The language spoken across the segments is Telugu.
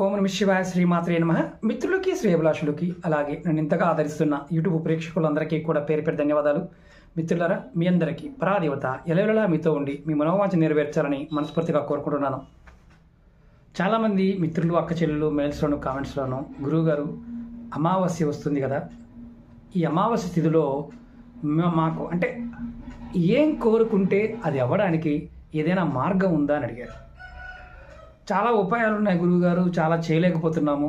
ఓం నమః శివాయ శ్రీమాత్రే నమః. మిత్రులకి శ్రేయభిలాషులకి అలాగే నన్ను ఇంతగా ఆదరిస్తున్న యూట్యూబ్ ప్రేక్షకులందరికీ కూడా పేరు పేరు ధన్యవాదాలు. మిత్రులారా, మీ అందరికీ పరాదేవత ఎలవెలలా మీతో ఉండి మీ మనోవాంఛ నెరవేర్చాలని మనస్ఫూర్తిగా కోరుకుంటున్నాను. చాలామంది మిత్రులు, అక్క చెల్లెలు మెయిల్స్లోను కామెంట్స్లోను గురువుగారు అమావాస్య వస్తుంది కదా, ఈ అమావాస్య తిథిలో మాకు అంటే ఏం కోరుకుంటే అది అవ్వడానికి ఏదైనా మార్గం ఉందా అని అడిగారు. చాలా ఉపాయాలు ఉన్నాయి గురువుగారు, చాలా చేయలేకపోతున్నాము,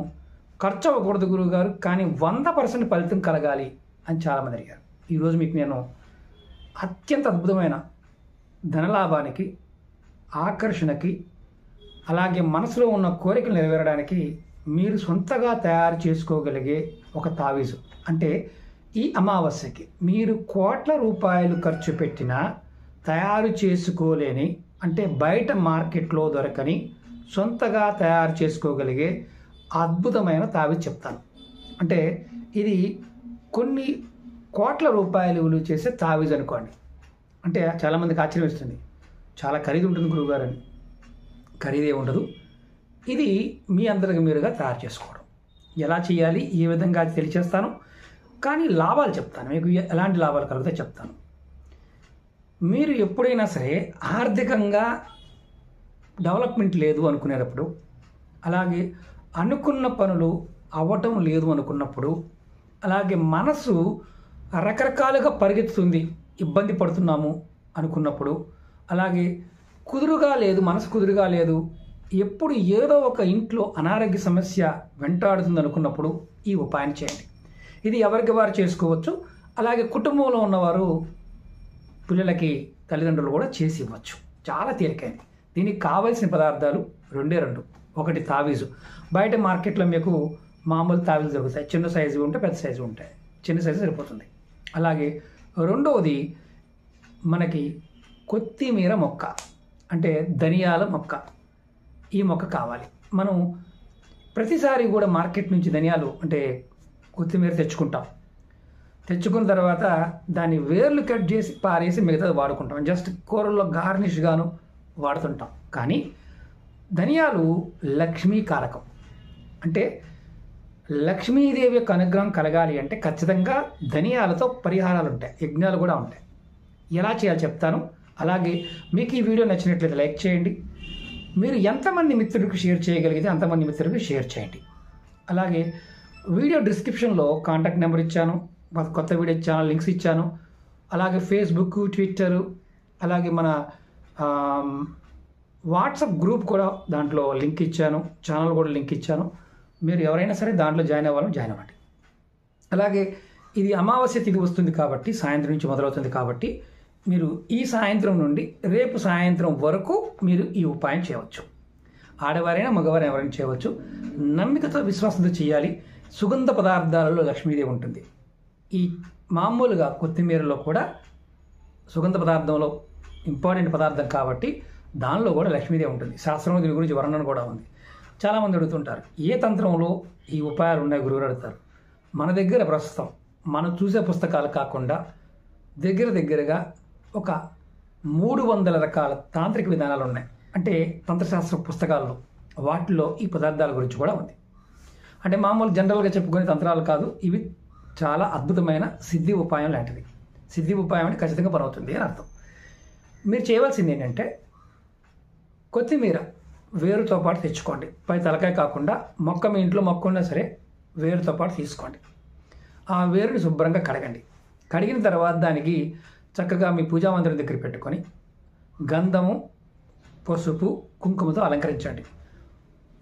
ఖర్చు అవ్వకూడదు గురువుగారు, కానీ 100% ఫలితం కలగాలి అని చాలామంది అడిగారు. ఈరోజు మీకు నేను అత్యంత అద్భుతమైన ధనలాభానికి, ఆకర్షణకి, అలాగే మనసులో ఉన్న కోరికలు నెరవేరడానికి మీరు సొంతగా తయారు చేసుకోగలిగే ఒక తావీజు. అంటే ఈ అమావాస్యకి మీరు కోట్ల రూపాయలు ఖర్చు పెట్టినా తయారు చేసుకోలేని, అంటే బయట మార్కెట్లో దొరకని, సొంతగా తయారు చేసుకోగలిగే అద్భుతమైన తావీజు చెప్తాను. అంటే ఇది కొన్ని కోట్ల రూపాయలు విలువ చేసే తావీజు అనుకోండి. అంటే చాలామందికి ఆశ్చర్యం వేస్తుంది, చాలా ఖరీదు ఉంటుంది గురువుగారు అని. ఖరీదే ఉండదు. ఇది మీ అందరికి మీరుగా తయారు చేసుకోవడం. ఎలా చేయాలి, ఏ విధంగా తెలియచేస్తాను, కానీ లాభాలు చెప్తాను. మీకు ఎలాంటి లాభాలు కలిగితే చెప్తాను. మీరు ఎప్పుడైనా సరే ఆర్థికంగా డెవలప్మెంట్ లేదు అనుకునేటప్పుడు, అలాగే అనుకున్న పనులు అవ్వటం లేదు అనుకున్నప్పుడు, అలాగే మనసు రకరకాలుగా పరిగెత్తుతుంది, ఇబ్బంది పడుతున్నాము అనుకున్నప్పుడు, అలాగే కుదురుగా లేదు, మనసు కుదురుగా లేదు, ఎప్పుడు ఏదో ఒక ఇంట్లో అనారోగ్య సమస్య వెంటాడుతుంది అనుకున్నప్పుడు ఈ ఉపాయం చేయండి. ఇది ఎవరికి వారు చేసుకోవచ్చు. అలాగే కుటుంబంలో ఉన్నవారు పిల్లలకి, తల్లిదండ్రులు కూడా చేసి ఇవ్వచ్చు. చాలా తేలికైంది. దీనికి కావలసిన పదార్థాలు రెండే రెండు. ఒకటి తావీజు. బయట మార్కెట్లో మీకు మామూలు తావీజు దొరుకుతాయి. చిన్న సైజు ఉంటే పెద్ద సైజు ఉంటాయి. చిన్న సైజు సరిపోతుంది. అలాగే రెండవది మనకి కొత్తిమీర మొక్క, అంటే ధనియాల మొక్క. ఈ మొక్క కావాలి. మనం ప్రతిసారి కూడా మార్కెట్ నుంచి ధనియాలు అంటే కొత్తిమీర తెచ్చుకున్న తర్వాత దాన్ని వేర్లు కట్ చేసి పారేసి మిగతాది వాడుకుంటాం. జస్ట్ కూరల్లో గార్నిష్గాను వాడుతుంటాం. కానీ ధనియాలు లక్ష్మీ కారకం. అంటే లక్ష్మీదేవి యొక్క అనుగ్రహం కలగాలి అంటే ఖచ్చితంగా ధనియాలతో పరిహారాలు ఉంటాయి, యజ్ఞాలు కూడా ఉంటాయి. ఎలా చేయాలో చెప్తాను. అలాగే మీకు ఈ వీడియో నచ్చినట్లయితే లైక్ చేయండి. మీరు ఎంతమంది మిత్రులకు షేర్ చేయగలిగితే అంతమంది మిత్రులకు షేర్ చేయండి. అలాగే వీడియో డిస్క్రిప్షన్లో కాంటాక్ట్ నెంబర్ ఇచ్చాను, కొత్త వీడియో ఛానల్ లింక్స్ ఇచ్చాను. అలాగే ఫేస్బుక్, ట్విట్టరు, అలాగే మన వాట్సాప్ గ్రూప్ కూడా దాంట్లో లింక్ ఇచ్చాను, ఛానల్ కూడా లింక్ ఇచ్చాను. మీరు ఎవరైనా సరే దాంట్లో జాయిన్ అవ్వాలని జాయిన్ అవ్వండి. అలాగే ఇది అమావాస్య తిథి వస్తుంది కాబట్టి, సాయంత్రం నుంచి మొదలవుతుంది కాబట్టి, మీరు ఈ సాయంత్రం నుండి రేపు సాయంత్రం వరకు మీరు ఈ ఉపాయం చేయవచ్చు. ఆడవారైనా మగవారైనా ఎవరైనా చేయవచ్చు. నమ్మికతో, విశ్వాసంతో చేయాలి. సుగంధ పదార్థాలలో లక్ష్మీదేవి ఉంటుంది. ఈ మామూలుగా కొత్తిమీరలో కూడా సుగంధ పదార్థంలో ఇంపార్టెంట్ పదార్థం కాబట్టి దానిలో కూడా లక్ష్మీదేవి ఉంటుంది. శాస్త్రంలో దీని గురించి వర్ణన కూడా ఉంది. చాలామంది అడుగుతుంటారు, ఏ తంత్రంలో ఈ ఉపాయాలు ఉన్నాయి గురువులు అడుగుతారు. మన దగ్గర ప్రస్తుతం మనం చూసే పుస్తకాలు కాకుండా దగ్గరగా ఒక 300 రకాల తాంత్రిక విధానాలు ఉన్నాయి. అంటే తంత్రశాస్త్ర పుస్తకాల్లో వాటిలో ఈ పదార్థాల గురించి కూడా ఉంది. అంటే మామూలు జనరల్గా చెప్పుకునే తంత్రాలు కాదు, ఇవి చాలా అద్భుతమైన సిద్ధి ఉపాయం లాంటిది. సిద్ధి ఉపాయం అంటే ఖచ్చితంగా పనవుతుంది అని అర్థం. మీరు చేయవలసింది ఏంటంటే కొత్తిమీర వేరుతో పాటు తెచ్చుకోండి. పై తలకాయ కాకుండా మొక్క, మీ ఇంట్లో మొక్క ఉన్నా సరే వేరుతో పాటు తీసుకోండి. ఆ వేరుని శుభ్రంగా కడగండి. కడిగిన తర్వాత దానికి చక్కగా మీ పూజా మందిరం దగ్గర పెట్టుకొని గంధము, పసుపు, కుంకుమతో అలంకరించండి.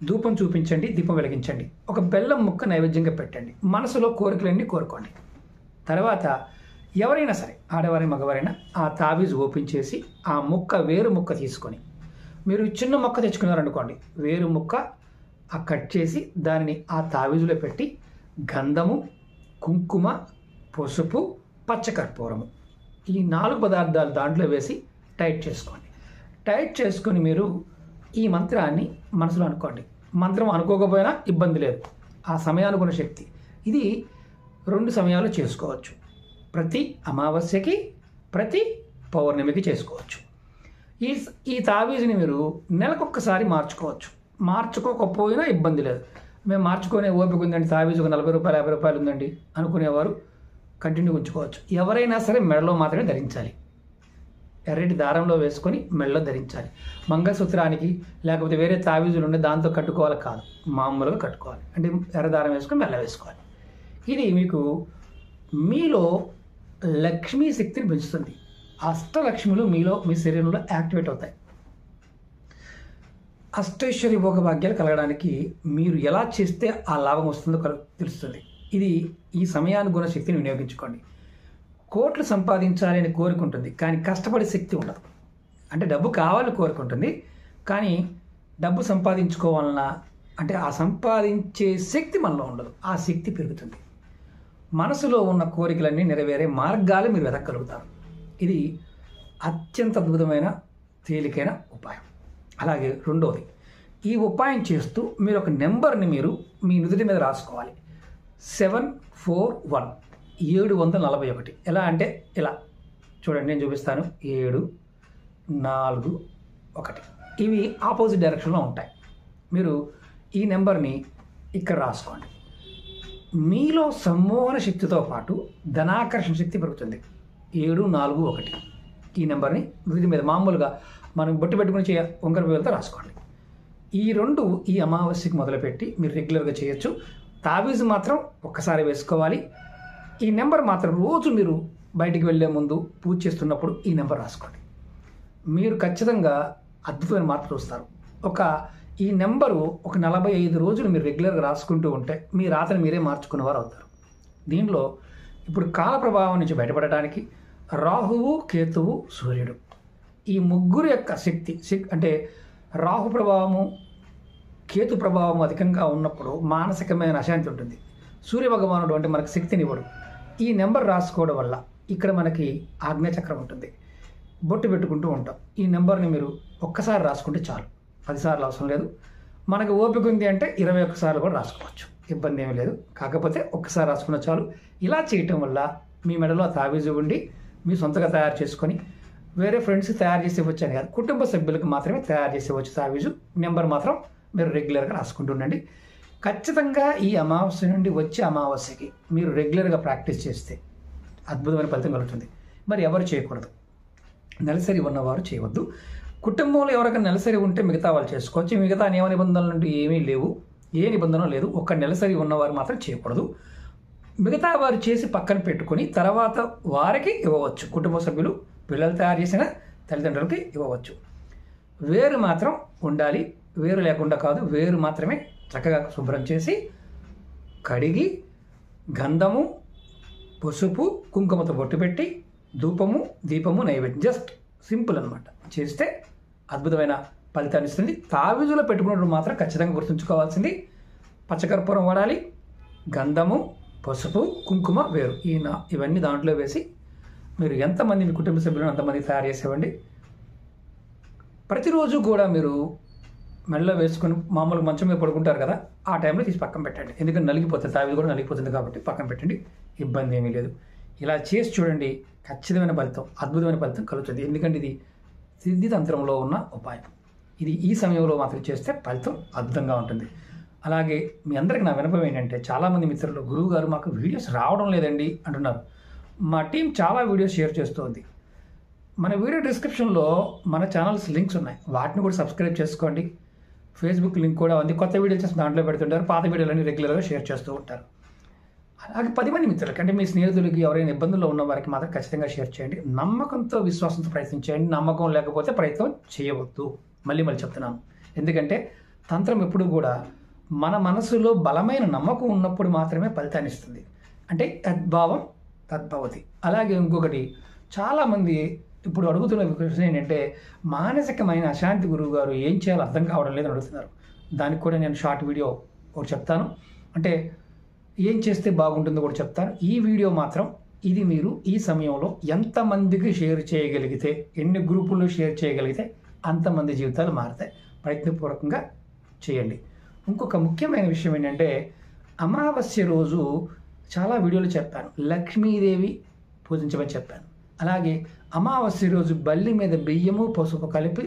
ధూపం చూపించండి, దీపం వెలిగించండి. ఒక బెల్లం ముక్క నైవేద్యంగా పెట్టండి. మనసులో కోరికలన్నీ కోరుకోండి. తర్వాత ఎవరైనా సరే, ఆడవారైనా మగవారైనా, ఆ తావీజు ఓపెన్ చేసి ఆ ముక్క, వేరు ముక్క తీసుకొని, మీరు చిన్న మొక్క తెచ్చుకున్నారనుకోండి, వేరు ముక్క కట్ చేసి దానిని ఆ తావీజులో పెట్టి గంధము, కుంకుమ, పసుపు, పచ్చకర్పూరము, ఈ 4 పదార్థాలు దాంట్లో వేసి టైట్ చేసుకోండి. టైట్ చేసుకొని మీరు ఈ మంత్రాన్ని మనసులో అనుకోండి. మంత్రం అనుకోకపోయినా ఇబ్బంది లేదు, ఆ సమయానుకున్న శక్తి. ఇది 2 సమయాలు చేసుకోవచ్చు. ప్రతి అమావాస్యకి, ప్రతి పౌర్ణమికి చేసుకోవచ్చు. ఈ తావీజుని మీరు నెలకొక్కసారి మార్చుకోవచ్చు. మార్చుకోకపోయినా ఇబ్బంది లేదు. మేము మార్చుకునే ఓపిక ఉందండి, తావీజు ఒక 40 రూపాయలు 50 రూపాయలు ఉందండి అనుకునేవారు కంటిన్యూ ఉంచుకోవచ్చు. ఎవరైనా సరే మెడలో మాత్రమే ధరించాలి, ఎర్రటి దారంలో వేసుకొని మెడలో ధరించాలి. మంగళసూత్రానికి లేకపోతే వేరే తావీజులు ఉండే దాంతో కట్టుకోవాలి కాదు, మామూలుగా కట్టుకోవాలి. అంటే ఎర్ర దారం వేసుకొని మెల్ల వేసుకోవాలి. ఇది మీకు మీలో లక్ష్మీ శక్తిని పెంచుతుంది. అష్టలక్ష్ములు మీలో మీ శరీరంలో యాక్టివేట్ అవుతాయి. అష్టైశ్వర్య భోగభాగ్యాలు కలగడానికి మీరు ఎలా చేస్తే ఆ లాభం వస్తుందో తెలుస్తుంది. ఇది ఈ సమయానుగుణ శక్తిని వినియోగించుకోండి. కోట్లు సంపాదించాలి అని కోరుకుంటుంది, కానీ కష్టపడే శక్తి ఉండదు. అంటే డబ్బు కావాలని కోరుకుంటుంది, కానీ డబ్బు సంపాదించుకోవాలన్నా అంటే ఆ సంపాదించే శక్తి మనలో ఉండదు. ఆ శక్తి పెరుగుతుంది. మనసులో ఉన్న కోరికలన్నీ నెరవేరే మార్గాలు మీరు వెతకగలుగుతారు. ఇది అత్యంత అద్భుతమైన తేలికైన ఉపాయం. అలాగే రెండోది, ఈ ఉపాయం చేస్తూ మీరు ఒక నెంబర్ని మీరు మీ నుదుటి మీద రాసుకోవాలి. 741 741. ఎలా అంటే ఇలా చూడండి, నేను చూపిస్తాను. 7 4 1. ఇవి ఆపోజిట్ డైరెక్షన్లో ఉంటాయి. మీరు ఈ నెంబర్ని ఇక్కడ రాసుకోండి. మీలో సమ్మోహన శక్తితో పాటు ధనాకర్షణ శక్తి పెరుగుతుంది. 7 4 1 ఈ నెంబర్ని వీటి మీద మామూలుగా మనం బొట్టు పెట్టుకుని వంకర వేలతో రాసుకోండి. ఈ రెండు ఈ అమావాస్యకి మొదలుపెట్టి మీరు రెగ్యులర్గా చేయొచ్చు. తావీజు మాత్రం ఒక్కసారి వేసుకోవాలి. ఈ నెంబర్ మాత్రం రోజు మీరు బయటికి వెళ్ళే ముందు పూజ చేస్తున్నప్పుడు ఈ నెంబర్ రాసుకోండి. మీరు ఖచ్చితంగా అద్భుతమైన మార్పు చూస్తారు. ఈ నెంబరు ఒక 45 రోజులు మీరు రెగ్యులర్గా రాసుకుంటూ ఉంటే మీ రాతను మీరే మార్చుకునేవారు అవుతారు. దీనిలో ఇప్పుడు కాల ప్రభావం నుంచి బయటపడటానికి రాహువు, కేతువు, సూర్యుడు ఈ ముగ్గురు యొక్క శక్తి అంటే రాహు ప్రభావము, కేతు ప్రభావము అధికంగా ఉన్నప్పుడు మానసికమైన అశాంతి ఉంటుంది. సూర్యభగవానుడు అంటే మనకు శక్తిని ఇవ్వడు. ఈ నెంబర్ రాసుకోవడం వల్ల ఇక్కడ మనకి ఆజ్ఞాచక్రం ఉంటుంది. బొట్టు పెట్టుకుంటూ ఉంటాం. ఈ నెంబర్ని మీరు ఒక్కసారి రాసుకుంటే చాలు, 10 సార్లు అవసరం లేదు. మనకు ఓపిక ఉంది అంటే 21 సార్లు కూడా రాసుకోవచ్చు, ఇబ్బంది ఏమీ లేదు. కాకపోతే ఒక్కసారి రాసుకున్న చాలు. ఇలా చేయటం వల్ల మీ మెడలో తావీజు ఉండి మీ సొంతగా తయారు చేసుకొని వేరే ఫ్రెండ్స్ తయారు చేసి ఇవ్వచ్చు అని కాదు, కుటుంబ సభ్యులకు మాత్రమే తయారు చేసి ఇవ్వచ్చు తావీజు. నెంబర్ మాత్రం మీరు రెగ్యులర్గా రాసుకుంటూ ఉండండి. ఖచ్చితంగా ఈ అమావాస్య నుండి వచ్చే అమావాస్యకి మీరు రెగ్యులర్గా ప్రాక్టీస్ చేస్తే అద్భుతమైన ఫలితం కలుగుతుంది. మరి ఎవరు చేయకూడదు? నెలసరి ఉన్నవారు చేయవద్దు. కుటుంబంలో ఎవరికైనా నెలసరి ఉంటే మిగతా వాళ్ళు చేసుకోవచ్చు. మిగతా నియమ నిబంధనలు అంటూ ఏమీ లేవు, ఏ నిబంధన లేదు. ఒక్క నెలసరి ఉన్నవారు మాత్రం చేయకూడదు. మిగతా వారు చేసి పక్కన పెట్టుకొని తర్వాత వారికి ఇవ్వవచ్చు. కుటుంబ సభ్యులు పిల్లలు తయారు చేసిన తల్లిదండ్రులకి ఇవ్వవచ్చు. వేరు మాత్రం ఉండాలి. వేరు లేకుండా కాదు, వేరు మాత్రమే చక్కగా శుభ్రం చేసి కడిగి గంధము, పసుపు, కుంకుమతో బొట్టు పెట్టి ధూపము, దీపము, నైవేద్యం జస్ట్ సింపుల్ అనమాట చేస్తే అద్భుతమైన ఫలితాన్ని ఇస్తుంది. తావీజులో పెట్టుకున్నప్పుడు మాత్రం ఖచ్చితంగా గుర్తుంచుకోవాల్సింది పచ్చకర్పూరం వాడాలి, గంధము, పసుపు, కుంకుమ, వేరు ఇవన్నీ దాంట్లో వేసి మీరు ఎంతమంది మీ కుటుంబ సభ్యులను అంతమంది తయారు చేసేవండి. ప్రతిరోజు కూడా మీరు మెడలో వేసుకొని మామూలుగా మంచం మీద పడుకుంటారు కదా, ఆ టైంలో తీసి పక్కన పెట్టండి. ఎందుకంటే నలిగిపోతుంది, తావీజు కూడా నలిగిపోతుంది కాబట్టి పక్కన పెట్టండి, ఇబ్బంది ఏమీ లేదు. ఇలా చేసి చూడండి, ఖచ్చితమైన ఫలితం, అద్భుతమైన ఫలితం కలుగుతుంది. ఎందుకంటే ఇది సిద్ధితంత్రంలో ఉన్న ఉపాయం. ఇది ఈ సమయంలో మాత్రం చేస్తే ఫలితం అద్భుతంగా ఉంటుంది. అలాగే మీ అందరికి నా వినపం ఏంటంటే, చాలామంది మిత్రులు గురువు గారు మాకు వీడియోస్ రావడం లేదండి అంటున్నారు. మా టీం చాలా వీడియోస్ షేర్ చేస్తుంది. మన వీడియో డిస్క్రిప్షన్లో మన ఛానల్స్ లింక్స్ ఉన్నాయి, వాటిని కూడా సబ్స్క్రైబ్ చేసుకోండి. ఫేస్బుక్ లింక్ కూడా ఉంది, కొత్త వీడియోలు చేసి దాంట్లో పెడుతుంటారు, పాత వీడియోలన్నీ రెగ్యులర్గా షేర్ చేస్తూ ఉంటారు. అలాగే 10 మంది మిత్రులకి అంటే మీ స్నేహితులకి ఎవరైనా ఇబ్బందుల్లో ఉన్న వారికి మాత్రం ఖచ్చితంగా షేర్ చేయండి. నమ్మకంతో విశ్వాసంతో ప్రయత్నించండి. నమ్మకం లేకపోతే ప్రయత్నం చేయవద్దు. మళ్ళీ చెప్తున్నాను, ఎందుకంటే తంత్రం ఎప్పుడు కూడా మన మనసులో బలమైన నమ్మకం ఉన్నప్పుడు మాత్రమే ఫలితాన్ని ఇస్తుంది. అంటే యద్భావం తద్భవతి. అలాగే ఇంకొకటి, చాలామంది ఇప్పుడు అడుగుతున్న క్వశ్చన్ ఏంటంటే, మానసికమైన అశాంతి గురువు గారు ఏం చేయాలో అర్థం కావడం లేదని అడుగుతున్నారు. దానికి కూడా నేను షార్ట్ వీడియో ఒకటి చెప్తాను, అంటే ఏం చేస్తే బాగుంటుందో కూడా చెప్తాను. ఈ వీడియో మాత్రం ఇది మీరు ఈ సమయంలో ఎంతమందికి షేర్ చేయగలిగితే, ఎన్ని గ్రూపుల్లో షేర్ చేయగలిగితే అంతమంది జీవితాలు మారుతాయి. ప్రయత్నపూర్వకంగా చేయండి. ఇంకొక ముఖ్యమైన విషయం ఏంటంటే, అమావాస్య రోజు చాలా వీడియోలు చెప్పాను, లక్ష్మీదేవి పూజించమని చెప్పాను. అలాగే అమావాస్య రోజు బల్లి మీద బియ్యము, పసుపు కలిపి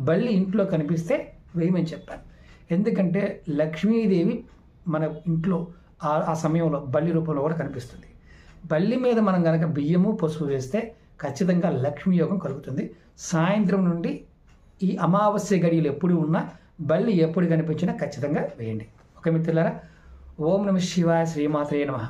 బల్లి ఇంట్లో కనిపిస్తే వేయమని చెప్పాను. ఎందుకంటే లక్ష్మీదేవి మన ఇంట్లో ఆ సమయంలో బల్లి రూపంలో కూడా కనిపిస్తుంది. బల్లి మీద మనం కనుక బియ్యము పసుపు వేస్తే ఖచ్చితంగా లక్ష్మీ యోగం కలుగుతుంది. సాయంత్రం నుండి ఈ అమావాస్య గడియలు ఎప్పుడు ఉన్నా బల్లి ఎప్పుడు కనిపించినా ఖచ్చితంగా వేయండి. ఓకే మిత్రులారా, ఓం నమః శివాయ, శ్రీమాత్రే నమః.